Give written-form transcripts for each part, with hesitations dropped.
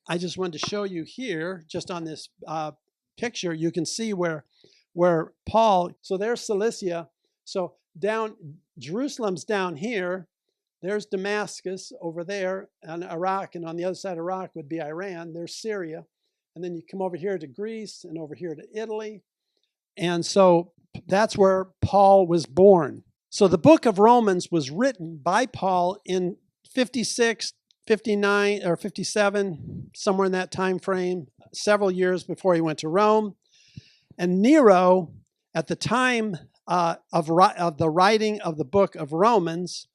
I just wanted to show you here, just on this picture, you can see where Paul, so there's Cilicia. So down, Jerusalem's down here. There's Damascus over there, and Iraq, and on the other side of Iraq would be Iran. There's Syria. And then you come over here to Greece and over here to Italy. And so that's where Paul was born. So the book of Romans was written by Paul in 56, 59, or 57, somewhere in that time frame, several years before he went to Rome. And Nero, at the time of the writing of the book of Romans,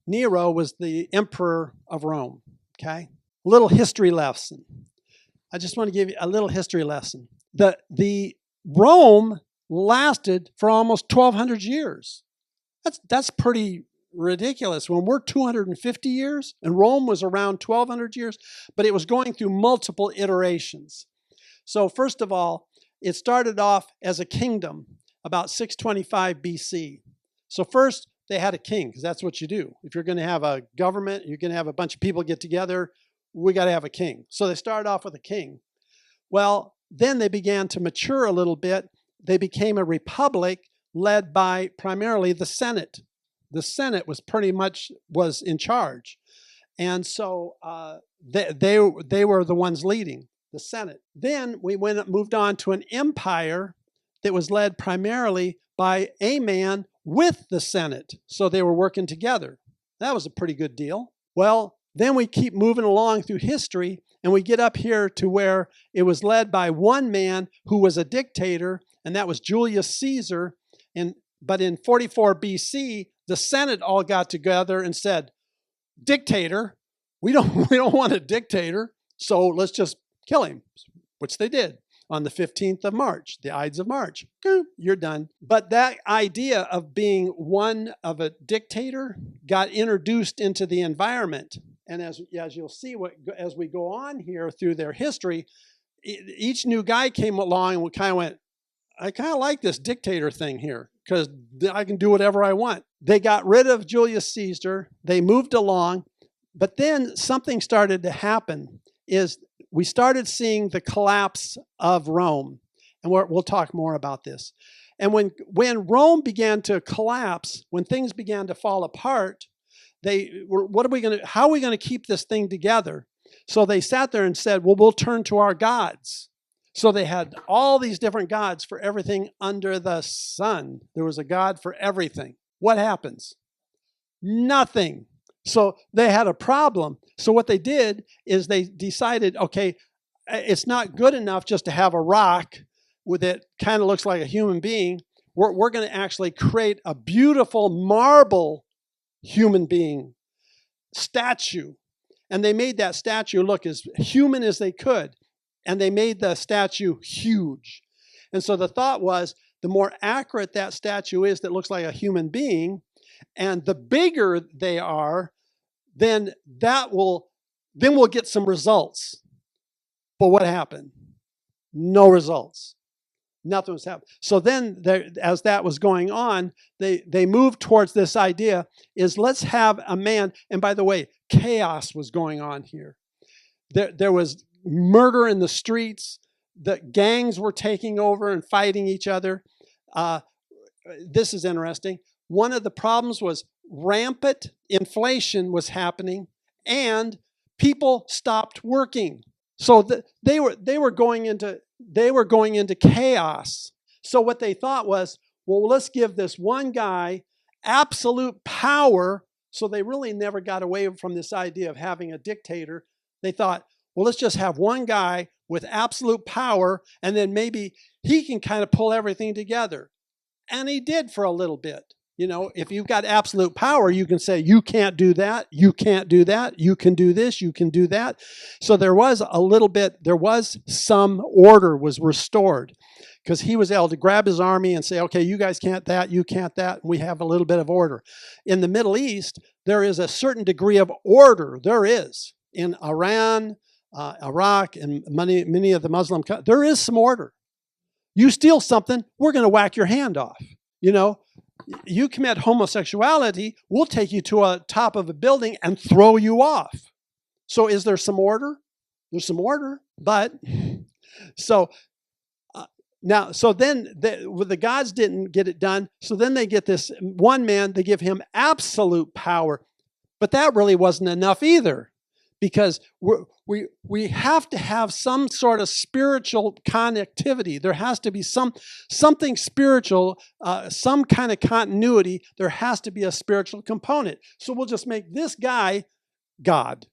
Nero was the emperor of Rome, okay? Little history lesson. I just want to give you a little history lesson. The Rome lasted for almost 1,200 years. That's pretty ridiculous. When we're 250 years, and Rome was around 1,200 years, but it was going through multiple iterations. So first of all, it started off as a kingdom about 625 BC. So first, they had a king, because that's what you do. If you're going to have a government, you're going to have a bunch of people get together, we got to have a king. So they started off with a king. Well, then they began to mature a little bit. They became a republic led by primarily the Senate. The Senate was pretty much was in charge. And so they were the ones leading, the Senate. Then we moved on to an empire that was led primarily by a man with the Senate. So they were working together. That was a pretty good deal. Well, then we keep moving along through history, and we get up here to where it was led by one man who was a dictator, and that was Julius Caesar. But in 44 BC, the Senate all got together and said, dictator, we don't want a dictator, so let's just kill him, which they did. On the 15th of March, the Ides of March, you're done. But that idea of being one of a dictator got introduced into the environment. And as you'll see, as we go on here through their history, each new guy came along and kind of went, I kind of like this dictator thing here because I can do whatever I want. They got rid of Julius Caesar. They moved along. But then something started to happen is we started seeing the collapse of Rome. And we'll talk more about this. And when Rome began to collapse, when things began to fall apart, how are we going to keep this thing together? So they sat there and said, well, we'll turn to our gods. So they had all these different gods for everything under the sun. There was a god for everything. What happens? Nothing. So they had a problem. So what they did is they decided, okay, it's not good enough just to have a rock with it kind of looks like a human being. We're going to actually create a beautiful marble human being statue. And they made that statue look as human as they could. And they made the statue huge. And so the thought was, the more accurate that statue is that looks like a human being, and the bigger they are, then we'll get some results. But what happened? No results. Nothing was happening. So then, as that was going on, they moved towards this idea is let's have a man. And by the way, chaos was going on here. There was murder in the streets. The gangs were taking over and fighting each other. This is interesting. One of the problems was rampant inflation was happening, and people stopped working. So they were going into chaos. So what they thought was, well, let's give this one guy absolute power. So they really never got away from this idea of having a dictator. They thought, well, let's just have one guy with absolute power, and then maybe he can kind of pull everything together. And he did for a little bit. You know, if you've got absolute power, you can say, you can't do that, you can't do that, you can do this, you can do that. So there was some order was restored because he was able to grab his army and say, okay, you guys can't that, you can't that, and we have a little bit of order. In the Middle East, there is a certain degree of order. There is. In Iran, Iraq, and many of the Muslim countries, there is some order. You steal something, we're going to whack your hand off. You know, you commit homosexuality, we'll take you to a top of a building and throw you off. So is there some order? There's some order, but so now, so then the gods didn't get it done. So then they get this one man, they give him absolute power. But that really wasn't enough either, because we have to have some sort of spiritual connectivity. There has to be something spiritual, some kind of continuity. There has to be a spiritual component. So we'll just make this guy God.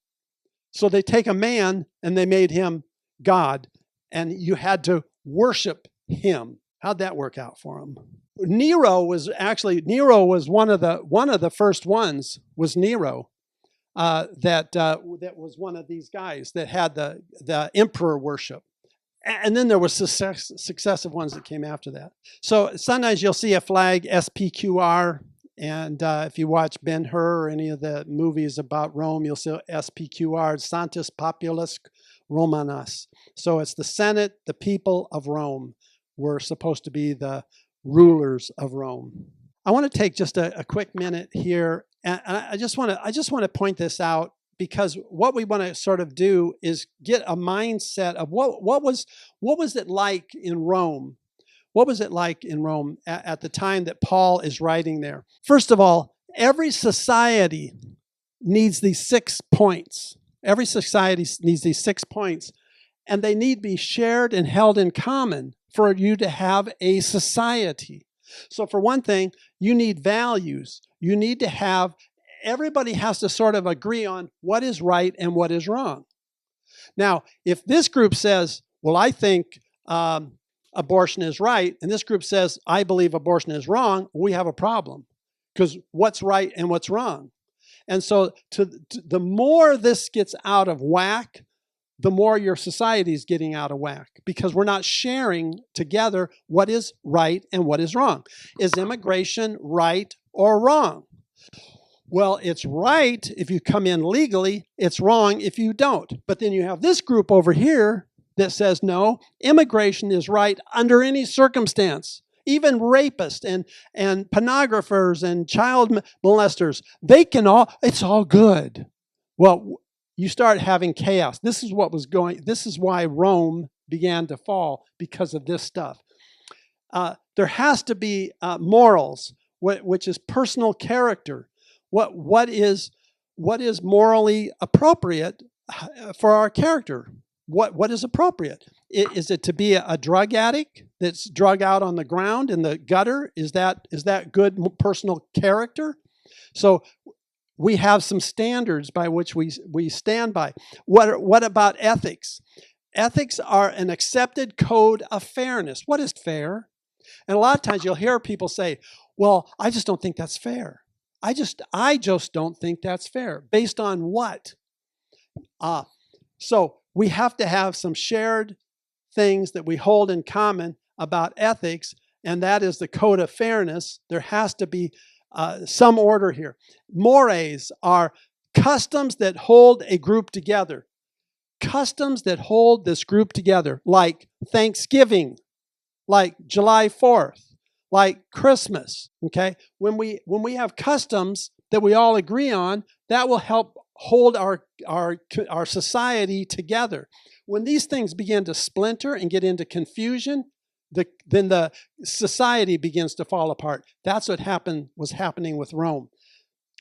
So they take a man and they made him God, and you had to worship him. How'd that work out for him? Nero was one of the first ones. Was Nero that was one of these guys that had the emperor worship, and then there was successive ones that came after that. So sometimes you'll see a flag SPQR, and if you watch Ben-Hur or any of the movies about Rome, you'll see SPQR, Sanctus Populus Romanus. So it's the Senate, the people of Rome were supposed to be the rulers of Rome. I want to take just a quick minute here, and I just want to point this out, because what we want to sort of do is get a mindset of what was it like in Rome. What was it like in Rome at the time that Paul is writing there? First of all, every society needs these 6 points. Every society needs these 6 points, and they need to be shared and held in common for you to have a society. So for one thing, you need values. You need to have, everybody has to sort of agree on what is right and what is wrong. Now, if this group says, well, I think abortion is right, and this group says, I believe abortion is wrong, we have a problem, because what's right and what's wrong? And so the more this gets out of whack, the more your society is getting out of whack, because we're not sharing together what is right and what is wrong. Is immigration right or wrong? Well, it's right if you come in legally. It's wrong if you don't. But then you have this group over here that says, no, immigration is right under any circumstance. Even rapists and pornographers and child molesters, it's all good. Well, you start having chaos. This is why Rome began to fall, because of this stuff. There has to be morals, which is personal character. What is morally appropriate for our character? What is appropriate? Is it to be a drug addict that's drug out on the ground in the gutter? Is that good personal character? So we have some standards by which we stand by. What about ethics? Ethics are an accepted code of fairness. What is fair? And a lot of times you'll hear people say, well, I just don't think that's fair. I just don't think that's fair. Based on what? So we have to have some shared things that we hold in common about ethics, and that is the code of fairness. There has to be some order here. Mores are customs that hold a group together. Customs that hold this group together, like Thanksgiving, like July 4th, like Christmas. Okay? When we have customs that we all agree on, that will help hold our society together. When these things begin to splinter and get into confusion, then the society begins to fall apart. That's what was happening with Rome.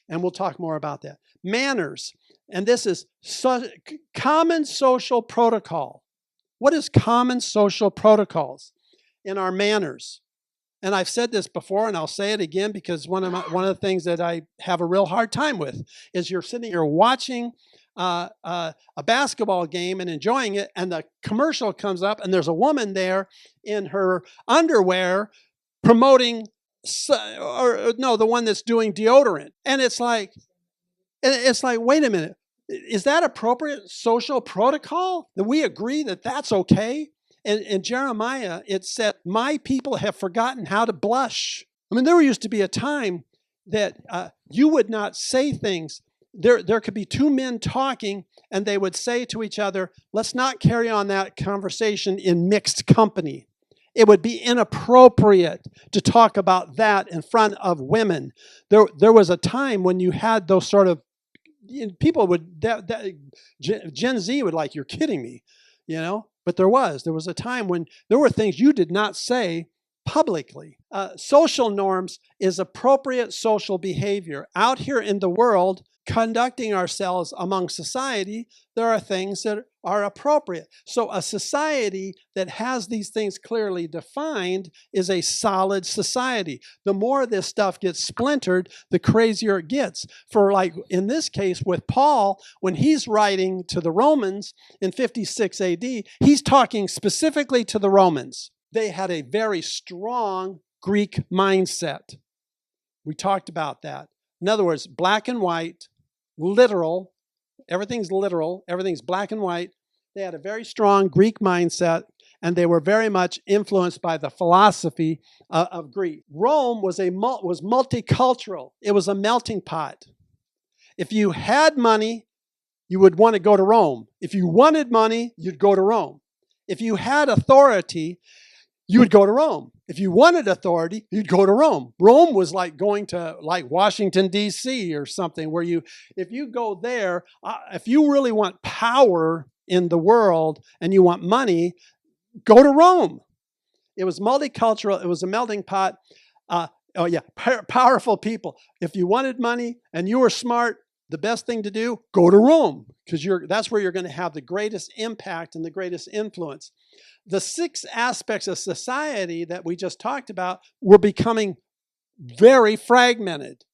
And we'll talk more about that. Manners. And this is common social protocol. What is common social protocols in our manners? And I've said this before, and I'll say it again, because one of the things that I have a real hard time with is you're sitting here watching a basketball game and enjoying it, and the commercial comes up, and there's a woman there in her underwear promoting, the one that's doing deodorant, and it's like, wait a minute, is that appropriate social protocol? That we agree that that's okay? And in Jeremiah, it said, my people have forgotten how to blush. I mean, there used to be a time that you would not say things. There could be two men talking, and they would say to each other, let's not carry on that conversation in mixed company. It would be inappropriate to talk about that in front of women. There was a time when you had those sort of people would, Gen Z would like, you're kidding me, But there was a time when there were things you did not say publicly. Social norms is appropriate social behavior. Out here in the world, conducting ourselves among society, there are things that are appropriate. So a society that has these things clearly defined is a solid society. The more this stuff gets splintered, the crazier it gets. For like in this case with Paul, when he's writing to the Romans in 56 AD, he's talking specifically to the Romans. They had a very strong Greek mindset. We talked about that. In other words, black and white, literal, everything's black and white. They had a very strong Greek mindset, and they were very much influenced by the philosophy of Greek. Rome was multicultural. It was a melting pot. If you had money, you would want to go to Rome. If you wanted money, you'd go to Rome. If you had authority, you would go to Rome. If you wanted authority, you'd go to Rome. Rome was like going to like Washington, D.C. or something where if you go there, if you really want power in the world and you want money, go to Rome. It was multicultural. It was a melting pot. Powerful people. If you wanted money and you were smart, the best thing to do, go to Rome, because that's where you're going to have the greatest impact and the greatest influence. The 6 aspects of society that we just talked about were becoming very fragmented,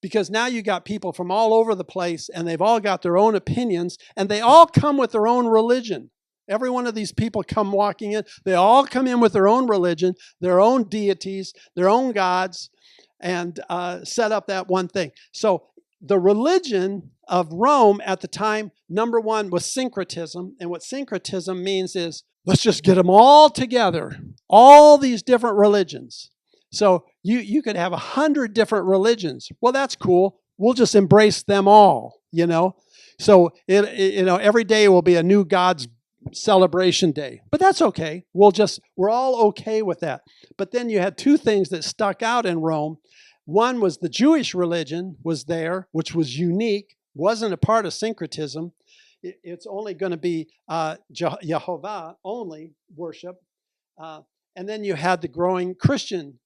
because now you got people from all over the place, and they've all got their own opinions, and they all come with their own religion. Every one of these people come walking in. They all come in with their own religion, their own deities, their own gods, and set up that one thing. So the religion of Rome at the time, number one, was syncretism. And what syncretism means is, let's just get them all together, all these different religions. So you could have 100 different religions. Well, that's cool. We'll just embrace them all, So every day will be a new God's celebration day. But that's okay. We're all okay with that. But then you had 2 things that stuck out in Rome. One was the Jewish religion was there, which was unique, wasn't a part of syncretism. It's only going to be Jehovah only worship. And then you had the growing Christian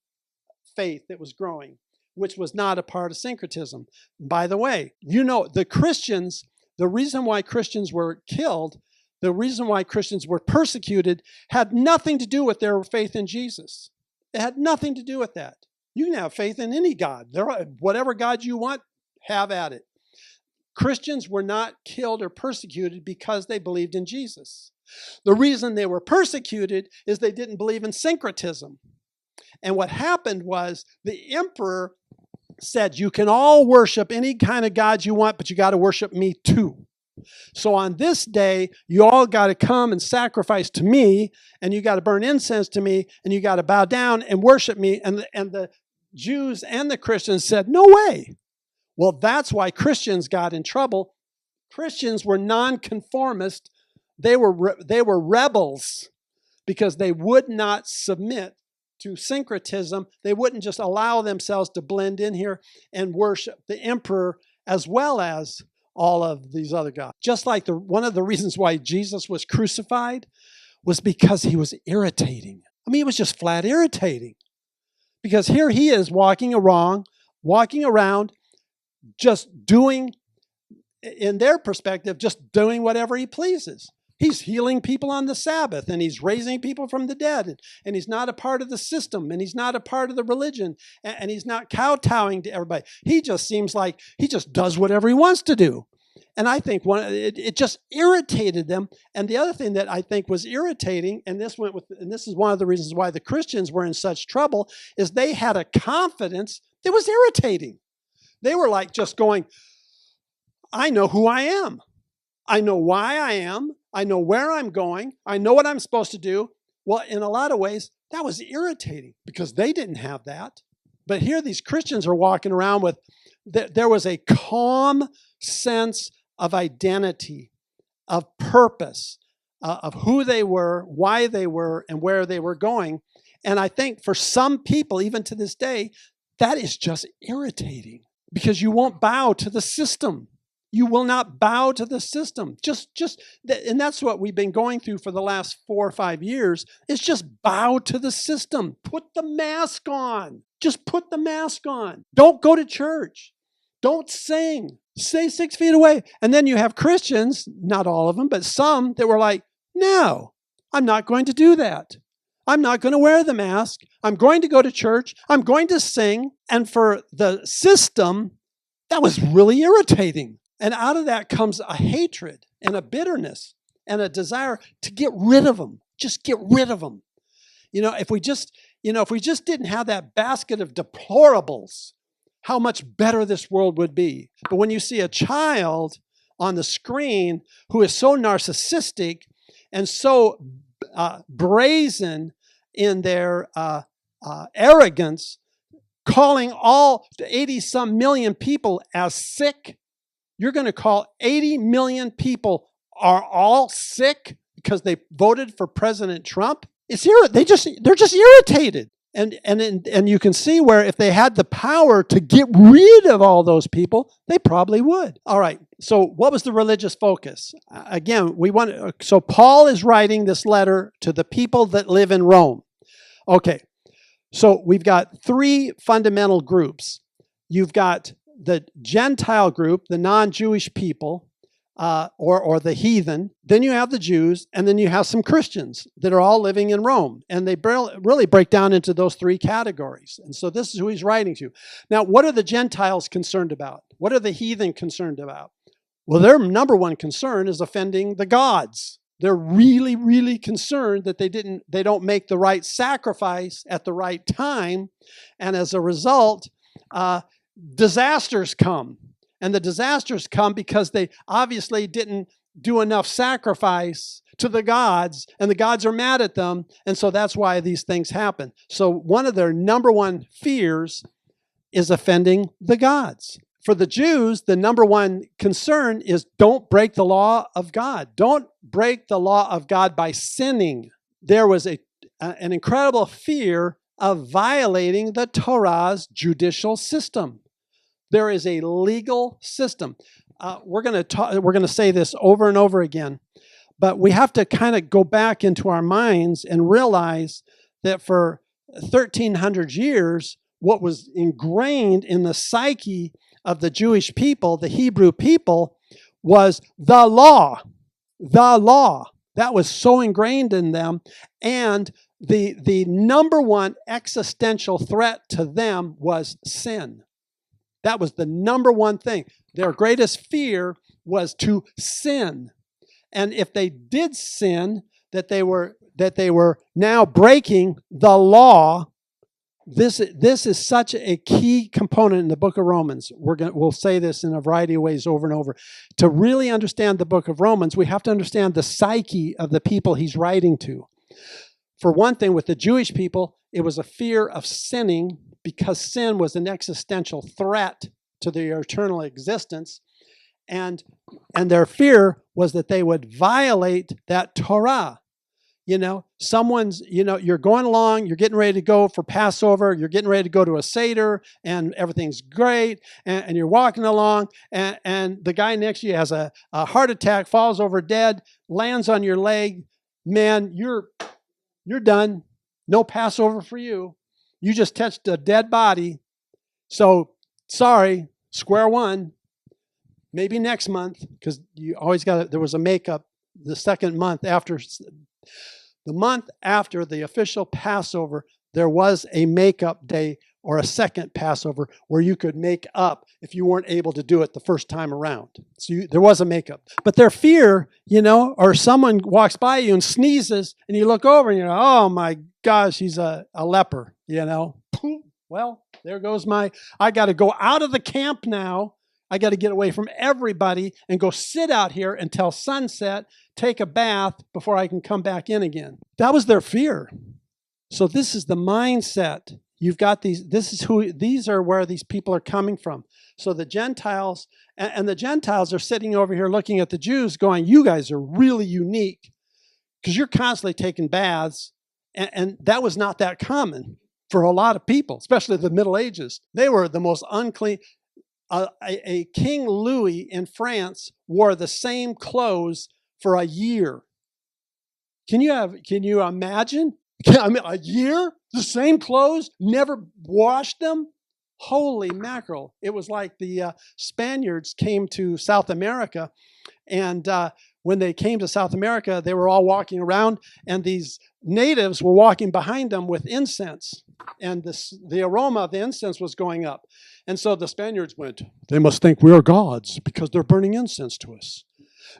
faith that was growing, which was not a part of syncretism. By the way, the Christians, the reason why Christians were killed, the reason why Christians were persecuted had nothing to do with their faith in Jesus. It had nothing to do with that. You can have faith in any God. Whatever God you want, have at it. Christians were not killed or persecuted because they believed in Jesus. The reason they were persecuted is they didn't believe in syncretism. And what happened was the emperor said, you can all worship any kind of gods you want, but you got to worship me too. So on this day, you all got to come and sacrifice to me, and you got to burn incense to me, and you got to bow down and worship me. And the Jews and the Christians said, no way. Well, that's why Christians got in trouble. Christians were nonconformist. They were rebels because they would not submit to syncretism. They wouldn't just allow themselves to blend in here and worship the emperor as well as all of these other gods. Just like one of the reasons why Jesus was crucified was because he was irritating. I mean, it was just flat irritating. Because here he is walking around, just doing, in their perspective, just doing whatever he pleases. He's healing people on the Sabbath, and he's raising people from the dead, and he's not a part of the system, and he's not a part of the religion, and he's not kowtowing to everybody. He just seems like he just does whatever he wants to do. And I think it just irritated them. And the other thing that I think was irritating, and this is one of the reasons why the Christians were in such trouble, is they had a confidence that was irritating. They were like just going, I know who I am. I know why I am. I know where I'm going. I know what I'm supposed to do. Well, in a lot of ways, that was irritating because they didn't have that. But here these Christians are walking around with, there was a calm sense of identity, of purpose, of who they were, why they were, and where they were going. And I think for some people, even to this day, that is just irritating because you won't bow to the system. You will not bow to the system. And that's what we've been going through for the last 4 or 5 years, is just bow to the system. Put the mask on. Just put the mask on. Don't go to church. Don't sing. Stay 6 feet away. And then you have Christians, not all of them, but some that were like, no, I'm not going to do that. I'm not going to wear the mask. I'm going to go to church. I'm going to sing. And for the system, that was really irritating. And out of that comes a hatred and a bitterness and a desire to get rid of them. Just get rid of them. If we just didn't have that basket of deplorables, how much better this world would be. But when you see a child on the screen who is so narcissistic and so brazen in their arrogance, calling all 80-some million people as sick, you're going to call 80 million people are all sick because they voted for President Trump? They're just irritated. And you can see where if they had the power to get rid of all those people, they probably would. All right. So what was the religious focus? Again, so Paul is writing this letter to the people that live in Rome. Okay. So we've got 3 fundamental groups. You've got the Gentile group, the non-Jewish people, or the heathen. Then you have the Jews, and then you have some Christians that are all living in Rome. And they really break down into those 3 categories. And so this is who he's writing to. Now, what are the Gentiles concerned about? What are the heathen concerned about? Well, their number one concern is offending the gods. They're really, really concerned that they don't make the right sacrifice at the right time. And as a result, disasters come. And the disasters come because they obviously didn't do enough sacrifice to the gods, and the gods are mad at them, and so that's why these things happen. So one of their number one fears is offending the gods. For the Jews, the number one concern is don't break the law of God. Don't break the law of God by sinning. There was an incredible fear of violating the Torah's judicial system. There is a legal system. We're going to say this over and over again, but we have to kind of go back into our minds and realize that for 1,300 years, what was ingrained in the psyche of the Jewish people, the Hebrew people, was the law. The law. That was so ingrained in them. And the number one existential threat to them was sin. That was the number one thing. Their greatest fear was to sin. And if they did sin, that they were now breaking the law. This is such a key component in the book of Romans. We'll say this in a variety of ways over and over. To really understand the book of Romans, we have to understand the psyche of the people he's writing to. For one thing, with the Jewish people, it was a fear of sinning because sin was an existential threat to their eternal existence. And their fear was that they would violate that Torah. You're going along, you're getting ready to go for Passover, you're getting ready to go to a Seder, and everything's great, and you're walking along, and the guy next to you has a heart attack, falls over dead, lands on your leg. Man, you're done. No Passover for you. You just touched a dead body. So, sorry, square one. Maybe next month, because you always there was a makeup the second month after. The month after the official Passover, there was a makeup day or a second Passover where you could make up if you weren't able to do it the first time around. So there was a makeup. But their fear, or someone walks by you and sneezes, and you look over and you're like, oh my gosh, he's a leper, Well, there goes I got to go out of the camp now. I got to get away from everybody and go sit out here until sunset, take a bath before I can come back in again. That was their fear. So this is the mindset. You've got these are where these people are coming from. So the Gentiles, and the Gentiles are sitting over here looking at the Jews going, you guys are really unique because you're constantly taking baths. And that was not that common for a lot of people, especially the Middle Ages. They were the most unclean. a King Louis in France wore the same clothes for a year. Can you imagine? I mean, a year, the same clothes, never washed them. Holy mackerel! It was like the Spaniards came to South America, and when they came to South America, they were all walking around, and these natives were walking behind them with incense, and the aroma of the incense was going up. And so the Spaniards went, they must think we are gods because they're burning incense to us.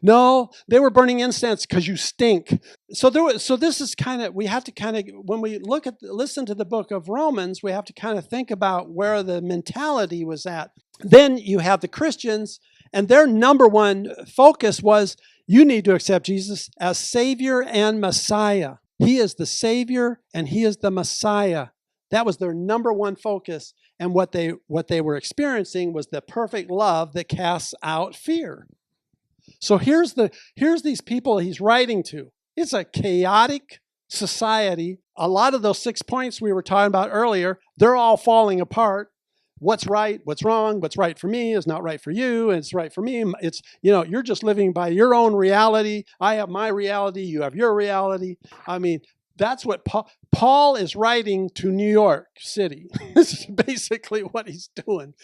No, they were burning incense because you stink. So this is kind of, we have to kind of, when we listen to the book of Romans, we have to kind of think about where the mentality was at. Then you have the Christians, and their number one focus was, you need to accept Jesus as Savior and Messiah. He is the Savior and He is the Messiah. That was their number one focus. And what they were experiencing was the perfect love that casts out fear. So here's these people he's writing to. It's a chaotic society. A lot of those 6 points we were talking about earlier, they're all falling apart. What's right, what's wrong, what's right for me is not right for you, and it's right for me. It's, you're just living by your own reality. I have my reality, you have your reality. I mean, that's what Paul is writing to New York City. This is basically what he's doing,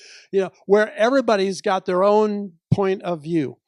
where everybody's got their own point of view.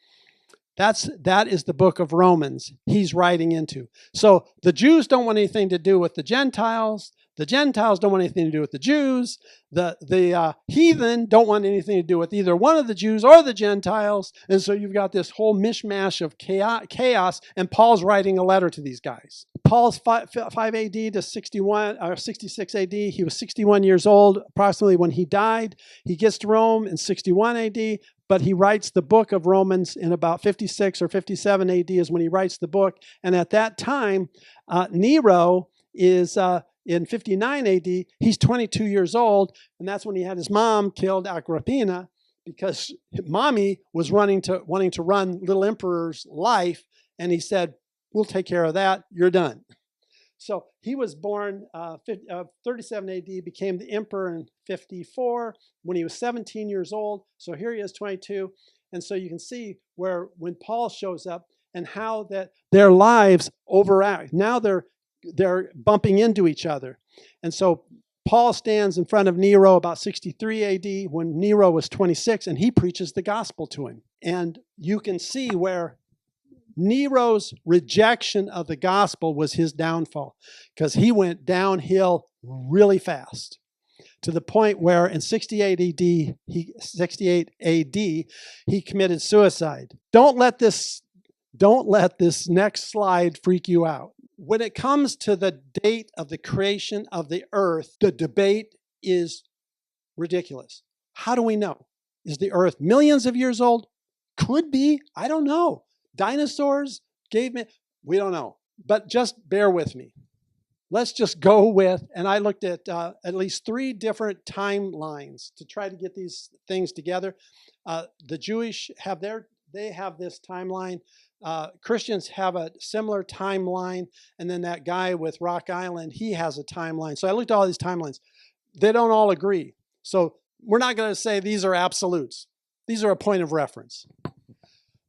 That is the book of Romans he's writing into. So the Jews don't want anything to do with the Gentiles. The Gentiles don't want anything to do with the Jews. The heathen don't want anything to do with either one of the Jews or the Gentiles. And so you've got this whole mishmash of chaos, and Paul's writing a letter to these guys. Paul's 5 AD to 61 or 66 AD. He was 61 years old approximately when he died. He gets to Rome in 61 AD. But he writes the book of Romans in about 56 or 57 AD is when he writes the book. And at that time, Nero is in 59 AD. He's 22 years old, and that's when he had his mom killed, Agrippina, because mommy was wanting to run little emperor's life, and he said, "We'll take care of that. You're done." So he was born 37 AD, became the emperor in 54 when he was 17 years old. So here he is, 22. And so you can see when Paul shows up and how that their lives overact. Now they're bumping into each other. And so Paul stands in front of Nero about 63 AD when Nero was 26, and he preaches the gospel to him. And you can see where Nero's rejection of the gospel was his downfall, because he went downhill really fast to the point where in 68 AD, he committed suicide. Don't let this next slide freak you out. When it comes to the date of the creation of the earth, the debate is ridiculous. How do we know? Is the earth millions of years old? Could be. I don't know. Dinosaurs, cavemen, we don't know. But just bear with me. Let's just go with, and I looked at least 3 different timelines to try to get these things together. The Jewish have this timeline. Christians have a similar timeline. And then that guy with Rock Island, he has a timeline. So I looked at all these timelines. They don't all agree. So we're not going to say these are absolutes. These are a point of reference.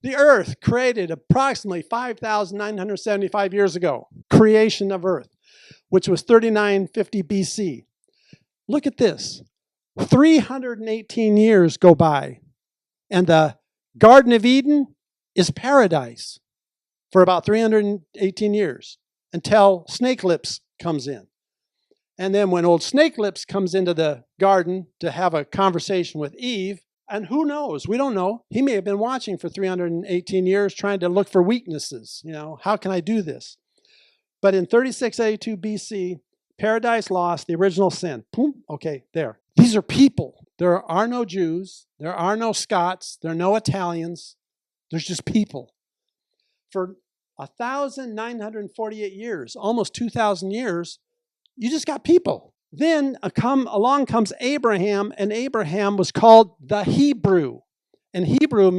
The earth created approximately 5,975 years ago. Creation of earth, which was 3950 BC. Look at this. 318 years go by, and the Garden of Eden is paradise for about 318 years until Snake Lips comes in. And then when old Snake Lips comes into the garden to have a conversation with Eve, and who knows? We don't know. He may have been watching for 318 years trying to look for weaknesses. How can I do this? But in 3682 BC, paradise lost, the original sin. Boom, okay, there. These are people. There are no Jews. There are no Scots. There are no Italians. There's just people. For 1,948 years, almost 2,000 years, you just got people. Then along comes Abraham, and Abraham was called the Hebrew. And Hebrew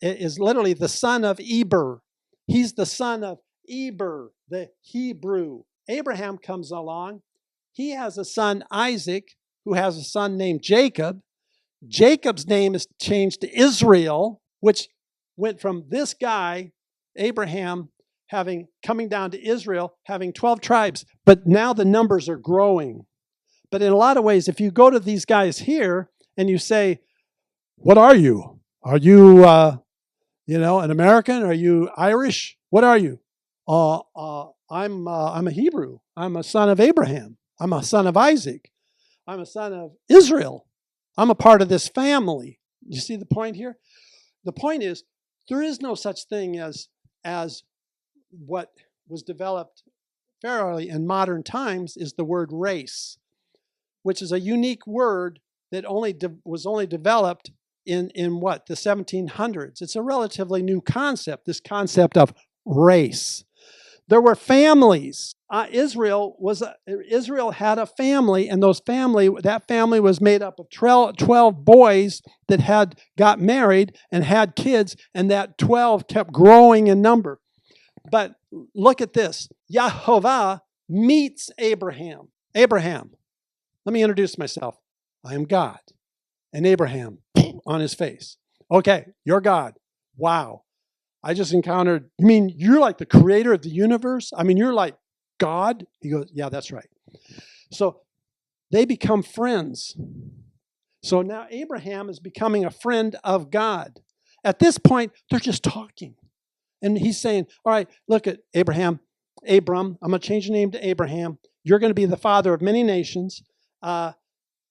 is literally the son of Eber. He's the son of Eber, the Hebrew. Abraham comes along. He has a son, Isaac, who has a son named Jacob. Jacob's name is changed to Israel, which went from this guy, Abraham, coming down to Israel, having 12 tribes. But now the numbers are growing. But in a lot of ways, if you go to these guys here and you say, what are you? Are you, an American? Are you Irish? What are you? I'm a Hebrew. I'm a son of Abraham. I'm a son of Isaac. I'm a son of Israel. I'm a part of this family. You see the point here? The point is, there is no such thing as what was developed fairly in modern times is the word race, which is a unique word that was only developed in what? The 1700s. It's a relatively new concept, this concept of race. There were families. Israel had a family, and that family was made up of 12 boys that got married and had kids, and that 12 kept growing in number. But look at this. Yahovah meets Abraham. Abraham, let me introduce myself. I am God. And Abraham, on his face. Okay, you're God. Wow. I just encountered, you mean you're like the creator of the universe? I mean, you're like God? He goes, yeah, that's right. So they become friends. So now Abraham is becoming a friend of God. At this point, they're just talking. And he's saying, all right, look at Abram, I'm going to change your name to Abraham. You're going to be the father of many nations.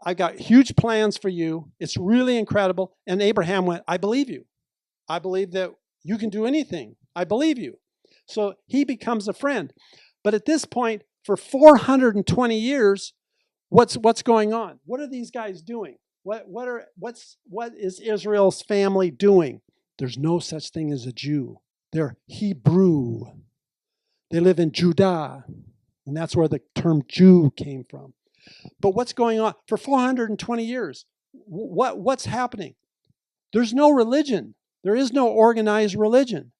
I got huge plans for you. It's really incredible. And Abraham went, I believe you. I believe that you can do anything. I believe you. So he becomes a friend. But at this point, for 420 years, what's going on? What are these guys doing? What is Israel's family doing? There's no such thing as a Jew. They're Hebrew. They live in Judah. And that's where the term Jew came from. But what's going on? For 420 years, what's happening? There's no religion. There is no organized religion.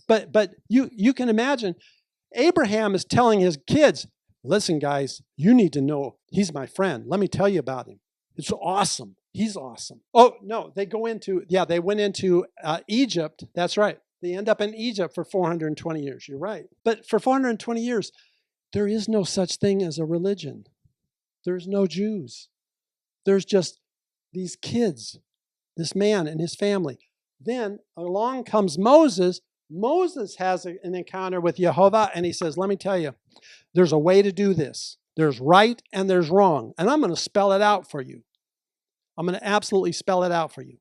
But you can imagine, Abraham is telling his kids, listen, guys, you need to know he's my friend. Let me tell you about him. It's awesome. He's awesome. Oh, no, they went into Egypt. That's right. They end up in Egypt for 420 years. You're right. But for 420 years, there is no such thing as a religion. There's no Jews. There's just these kids, this man and his family. Then along comes Moses. Moses has an encounter with Jehovah, and he says, let me tell you, there's a way to do this. There's right and there's wrong. And I'm going to spell it out for you. I'm going to absolutely spell it out for you.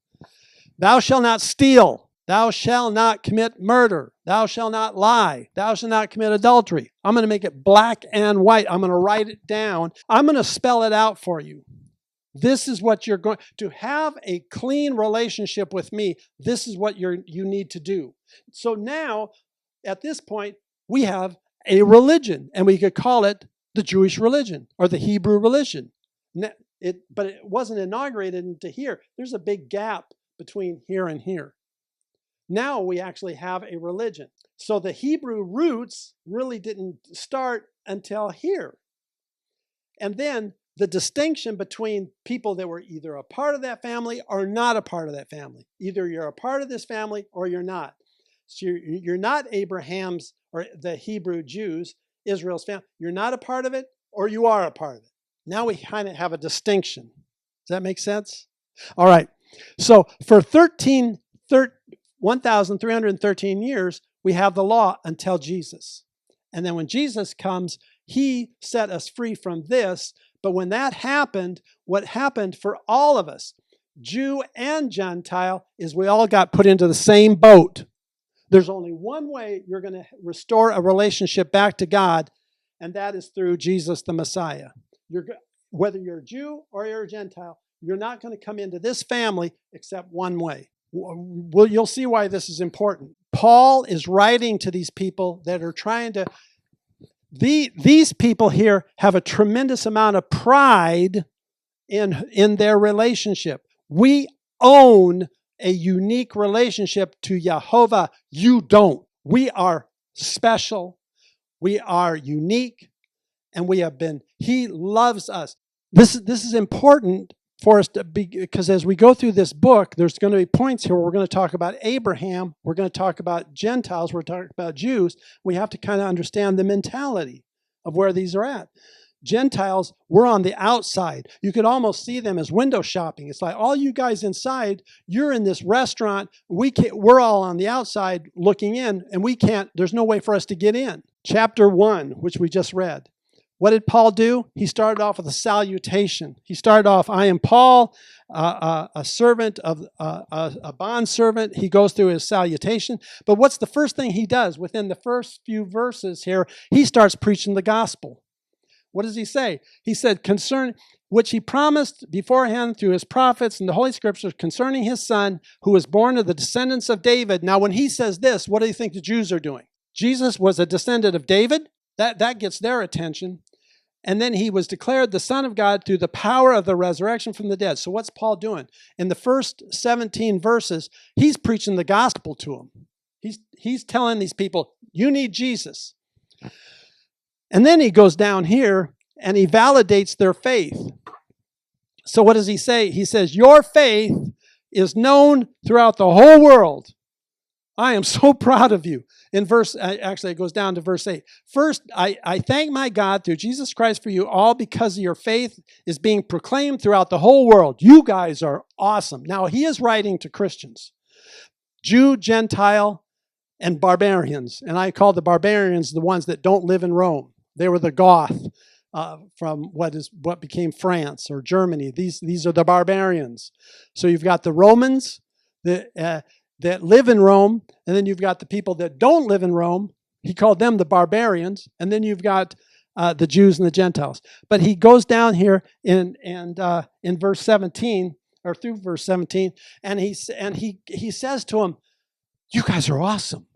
Thou shalt not steal. Thou shalt not commit murder. Thou shalt not lie. Thou shalt not commit adultery. I'm going to make it black and white. I'm going to write it down. I'm going to spell it out for you. This is what you're going to have a clean relationship with me. This is what you need to do. So now, at this point, we have a religion, and we could call it the Jewish religion or the Hebrew religion. But it wasn't inaugurated into here. There's a big gap between here and here. Now we actually have a religion. So the Hebrew roots really didn't start until here. And then the distinction between people that were either a part of that family or not a part of that family. Either you're a part of this family or you're not. So you're not Abraham's or the Hebrew Jews, Israel's family. You're not a part of it or you are a part of it. Now we kind of have a distinction. Does that make sense? All right. So for 1,313 years, we have the law until Jesus. And then when Jesus comes, he set us free from this. But when that happened, what happened for all of us, Jew and Gentile, is we all got put into the same boat. There's only one way you're going to restore a relationship back to God, and that is through Jesus the Messiah. Whether you're a Jew or you're a Gentile, you're not going to come into this family except one way. Well, you'll see why this is important. Paul is writing to these people that are trying to... These people here have a tremendous amount of pride in their relationship. We own a unique relationship to Jehovah. You don't. We are special. We are unique. And he loves us. This is important for us to be, because as we go through this book, there's going to be points here where we're going to talk about Abraham, we're going to talk about Gentiles, we're talking about Jews. We have to kind of understand the mentality of where these are at. Gentiles, we're on the outside. You could almost see them as window shopping. It's like all you guys inside, you're in this restaurant. We're all on the outside looking in, and we can't, there's no way for us to get in. Chapter 1, which we just read. What did Paul do? He started off with a salutation. He started off, I am Paul, a servant of a bondservant. He goes through his salutation. But what's the first thing he does? Within the first few verses here, he starts preaching the gospel. What does he say? He said, which he promised beforehand through his prophets and the Holy Scriptures concerning his son, who was born of the descendants of David. Now, when he says this, what do you think the Jews are doing? Jesus was a descendant of David. That gets their attention. And then he was declared the Son of God through the power of the resurrection from the dead. So what's Paul doing? In the first 17 verses, he's preaching the gospel to them. He's telling these people, you need Jesus. And then he goes down here and he validates their faith. So what does he say? He says, your faith is known throughout the whole world. I am so proud of you. Actually, it goes down to verse 8. First, I thank my God through Jesus Christ for you all because your faith is being proclaimed throughout the whole world. You guys are awesome. Now, he is writing to Christians, Jew, Gentile, and barbarians. And I call the barbarians the ones that don't live in Rome. They were the Goth from what became France or Germany. These are the barbarians. So you've got the Romans, that live in Rome, and then you've got the people that don't live in Rome. He called them the barbarians, and then you've got the Jews and the Gentiles. But he goes down here in verse 17 or through verse 17, and he says to them, "You guys are awesome.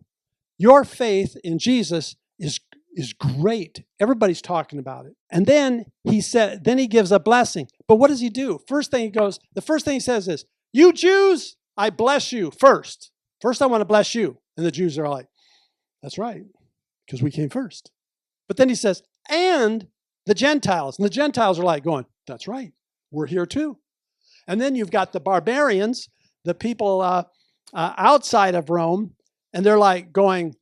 Your faith in Jesus is great. Everybody's talking about it." And then he gives a blessing. But what does he do? The first thing he says is, "You Jews, I bless you first. First, I want to bless you." And the Jews are like, "That's right, because we came first." But then he says, "And the Gentiles." And the Gentiles are like going, "That's right, we're here too." And then you've got the barbarians, the people outside of Rome, and they're like going,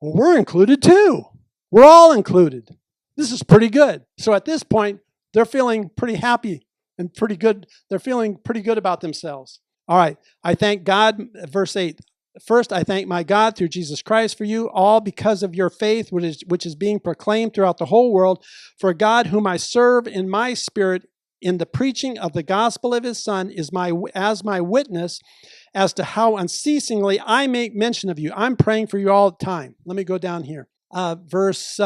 "Well, we're included too. We're all included. This is pretty good." So at this point, they're feeling pretty happy and pretty good. They're feeling pretty good about themselves. All right, I thank God, verse 8. First, I thank my God through Jesus Christ for you, all because of your faith, which is being proclaimed throughout the whole world. For God, whom I serve in my spirit in the preaching of the gospel of his Son, is as my witness as to how unceasingly I make mention of you. I'm praying for you all the time. Let me go down here. Verse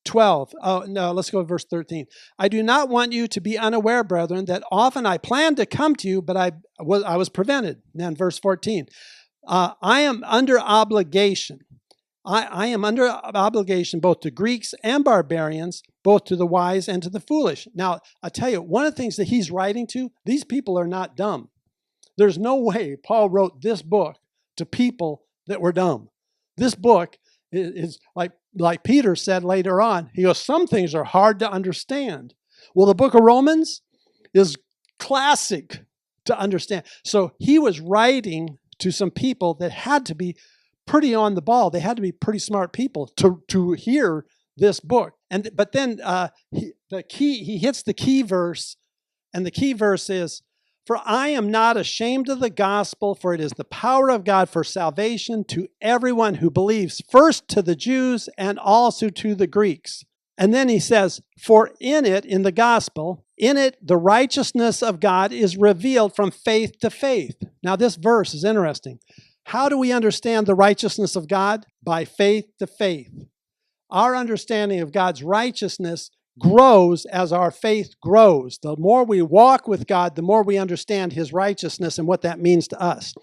12. Oh, no, let's go to verse 13. I do not want you to be unaware, brethren, that often I planned to come to you, but I was prevented. And then verse 14. I am under obligation. I am under obligation both to Greeks and barbarians, both to the wise and to the foolish. Now, I tell you, one of the things that he's writing to, these people are not dumb. There's no way Paul wrote this book to people that were dumb. This book is like Peter said later on. He goes, some things are hard to understand. Well, the book of Romans is classic to understand. So he was writing to some people that had to be pretty on the ball. They had to be pretty smart people to hear this book. But then he hits the key verse, and the key verse is, "For I am not ashamed of the gospel, for it is the power of God for salvation to everyone who believes, first to the Jews and also to the Greeks." And then he says, "For in the gospel, in it the righteousness of God is revealed from faith to faith." Now this verse is interesting. How do we understand the righteousness of God? By faith to faith. Our understanding of God's righteousness grows as our faith grows. The more we walk with God, the more we understand his righteousness and what that means to us.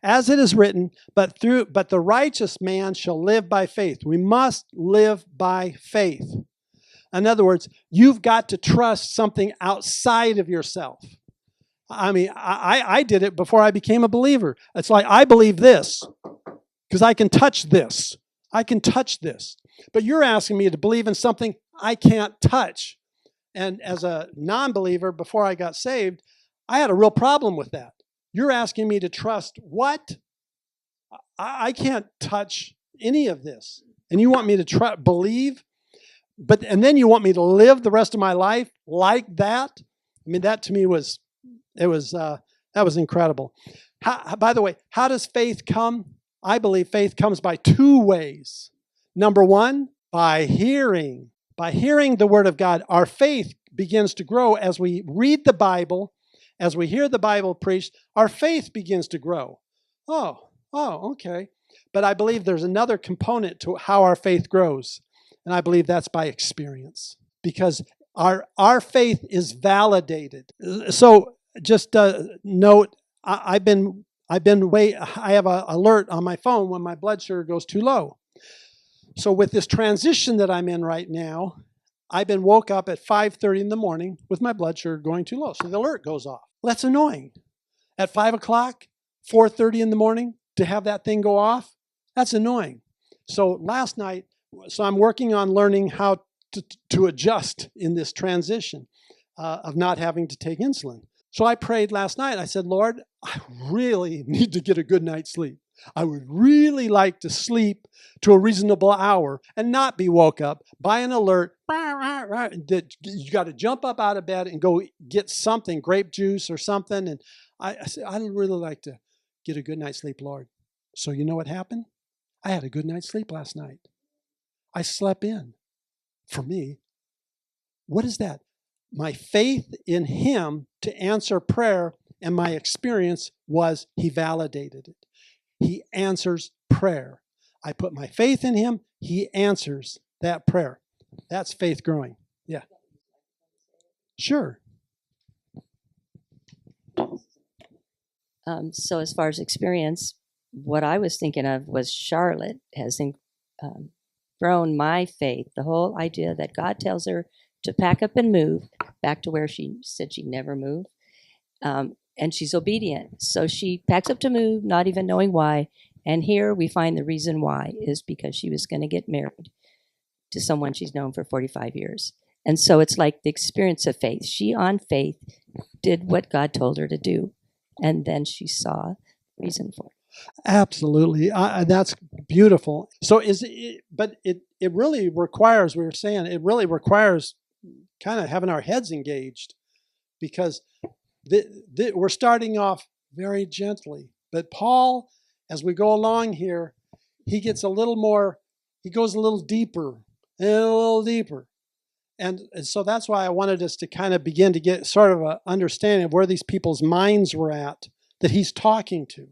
As it is written, but the righteous man shall live by faith. We must live by faith. In other words, you've got to trust something outside of yourself. I mean, I did it before I became a believer. It's like, I believe this because I can touch this. I can touch this. But you're asking me to believe in something I can't touch. And as a non-believer, before I got saved, I had a real problem with that. You're asking me to trust what? I can't touch any of this. And you want me to believe? And then you want me to live the rest of my life like that? I mean, that to me was incredible. By the way, how does faith come? I believe faith comes by two ways. Number one, by hearing. By hearing the word of God, our faith begins to grow as we read the Bible, as we hear the Bible preached, our faith begins to grow. Oh, okay. But I believe there's another component to how our faith grows, and I believe that's by experience, because our faith is validated. So just note, I have an alert on my phone when my blood sugar goes too low. So with this transition that I'm in right now, I've been woke up at 5:30 in the morning with my blood sugar going too low. So the alert goes off. Well, that's annoying. At 5 o'clock, 4:30 in the morning, to have that thing go off, that's annoying. So last night, I'm working on learning how to adjust in this transition of not having to take insulin. So I prayed last night. I said, Lord, I really need to get a good night's sleep. I would really like to sleep to a reasonable hour and not be woke up by an alert that you got to jump up out of bed and go get something, grape juice or something. And I said, I'd really like to get a good night's sleep, Lord. So you know what happened? I had a good night's sleep last night. I slept in. For me, what is that? My faith in Him to answer prayer, and my experience was He validated it. He answers prayer. I put my faith in Him. He answers that prayer. That's faith growing. Yeah. Sure. So as far as experience, what I was thinking of was Charlotte has grown my faith. The whole idea that God tells her to pack up and move back to where she said she'd never move. And she's obedient. So she packs up to move, not even knowing why. And here we find the reason why is because she was going to get married to someone she's known for 45 years. And so it's like the experience of faith. She, on faith, did what God told her to do. And then she saw the reason for it. Absolutely. That's beautiful. So but it really requires, we were saying, it really requires kind of having our heads engaged, because we're starting off very gently. But Paul, as we go along here, he goes a little deeper and a little deeper. And so that's why I wanted us to kind of begin to get sort of an understanding of where these people's minds were at that he's talking to.